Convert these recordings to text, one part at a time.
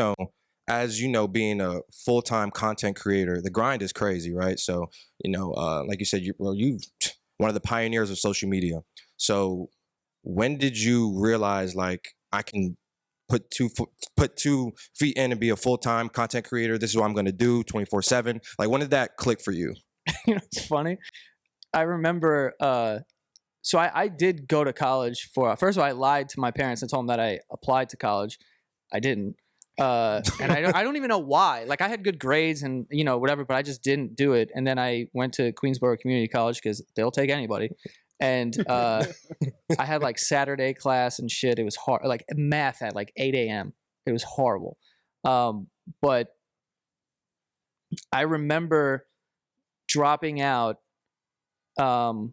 know, as you know, being a full-time content creator, the grind is crazy, right? So, like you said, you one of the pioneers of social media. So when did you realize, like, I can put two feet in and be a full-time content creator? This is what I'm going to do 24/7. Like, when did that click for you? It's funny. I remember, so I did go to college for, first of all, I lied to my parents and told them that I applied to college. I didn't. And I don't even know why. Like, I had good grades and, whatever, but I just didn't do it. And then I went to Queensborough Community College because they'll take anybody. And I had like Saturday class and shit. It was hard. Like math at like 8 a.m. It was horrible. But I remember dropping out. Well,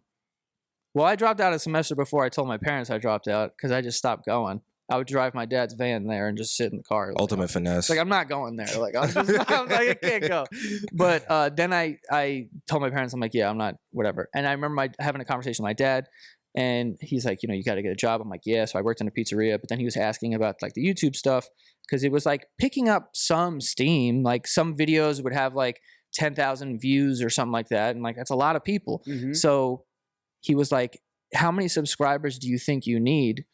I dropped out a semester before I told my parents I dropped out because I just stopped going. I would drive my dad's van there and just sit in the car. Ultimate finesse. Like, I'm not going there. Like, I'm like, I can't go. But then I told my parents, I'm like, yeah, I'm not, whatever. And I remember having a conversation with my dad, and he's like, you got to get a job. I'm like, yeah. So I worked in a pizzeria, but then he was asking about like the YouTube stuff because it was like picking up some steam. Like, some videos would have like 10,000 views or something like that. And like, that's a lot of people. Mm-hmm. So he was like, how many subscribers do you think you need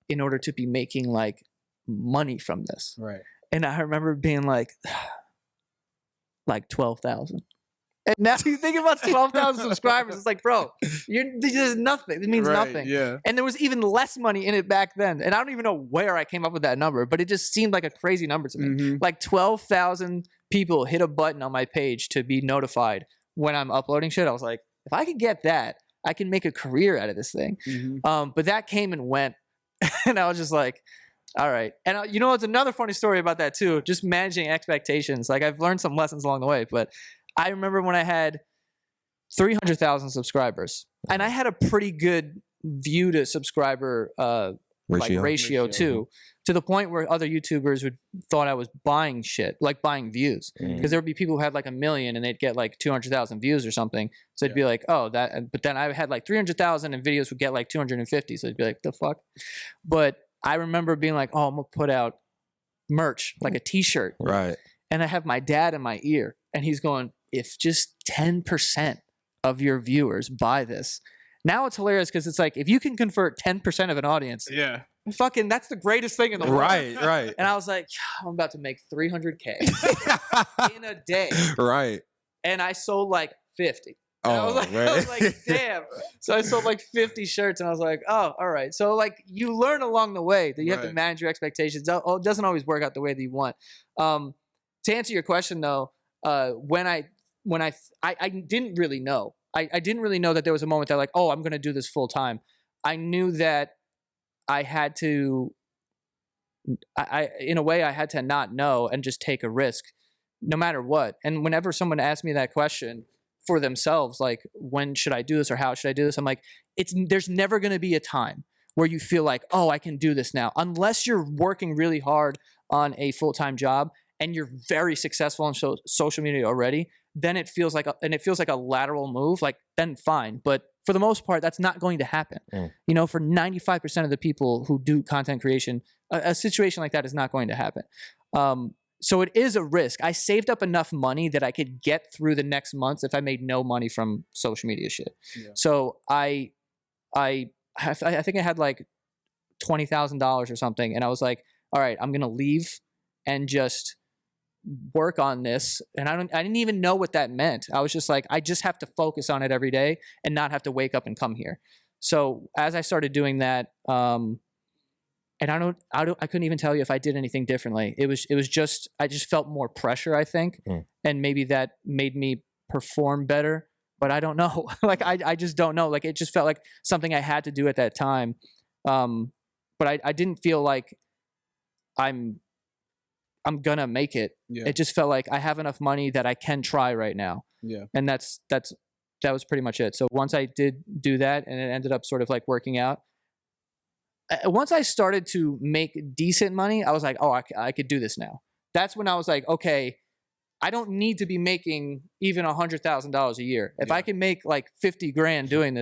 in order to be making like money from this? Right. And I remember being like 12,000. And now you think about 12,000 subscribers, it's like, bro, this is nothing. It means nothing. Yeah. And there was even less money in it back then. And I don't even know where I came up with that number, but it just seemed like a crazy number to me. Mm-hmm. Like 12,000 people hit a button on my page to be notified when I'm uploading shit. I was like, if I could get that, I can make a career out of this thing. Mm-hmm. But that came and went. And I was just like, all right. And it's another funny story about that too. Just managing expectations. Like, I've learned some lessons along the way, but I remember when I had 300,000 subscribers, and I had a pretty good view to subscriber ratio too, to the point where other YouTubers thought I was buying shit, like buying views. Because there would be people who had like 1 million and they'd get like 200,000 views or something. So it'd be like, oh, that. But then I had like 300,000 and videos would get like 250. So it'd be like, the fuck. But I remember being like, oh, I'm gonna put out merch, like a T-shirt. Right. And I have my dad in my ear, and he's going, if just 10% of your viewers buy this. Now it's hilarious because it's like, if you can convert 10% of an audience, yeah, fucking, that's the greatest thing in the world. Right. And I was like, I'm about to make 300K in a day. Right. And I sold like 50. Oh, I was like, damn. So I sold like 50 shirts, and I was like, oh, all right. So like, you learn along the way that you have to manage your expectations. It doesn't always work out the way that you want. To answer your question though, when I didn't really know. I didn't really know that there was a moment that like, oh, I'm going to do this full time. I knew that I had to, in a way, I had to not know and just take a risk no matter what. And whenever someone asked me that question for themselves, like, when should I do this or how should I do this? I'm like, there's never going to be a time where you feel like, oh, I can do this now. Unless you're working really hard on a full-time job and you're very successful on social media already, then it feels like a lateral move, like, then fine. But for the most part, that's not going to happen. For 95% of the people who do content creation, a situation like that is not going to happen. So it is a risk. I saved up enough money that I could get through the next months if I made no money from social media shit. Yeah. So I think I had like $20,000 or something, and I was like, all right, I'm gonna leave and just work on this. And I didn't even know what that meant. I was just like, I just have to focus on it every day and not have to wake up and come here. So as I started doing that, and I couldn't even tell you if I did anything differently. It was just, I just felt more pressure, I think. And maybe that made me perform better, but I don't know. Like, I just don't know. Like, it just felt like something I had to do at that time. But I didn't feel like I'm gonna make it. Yeah. It just felt like I have enough money that I can try right now. Yeah. And that was pretty much it. So once I did do that, and it ended up sort of like working out, once I started to make decent money, I was like, oh, I could do this now. That's when I was like, okay, I don't need to be making even $100,000 a year. If I can make like 50 grand doing this,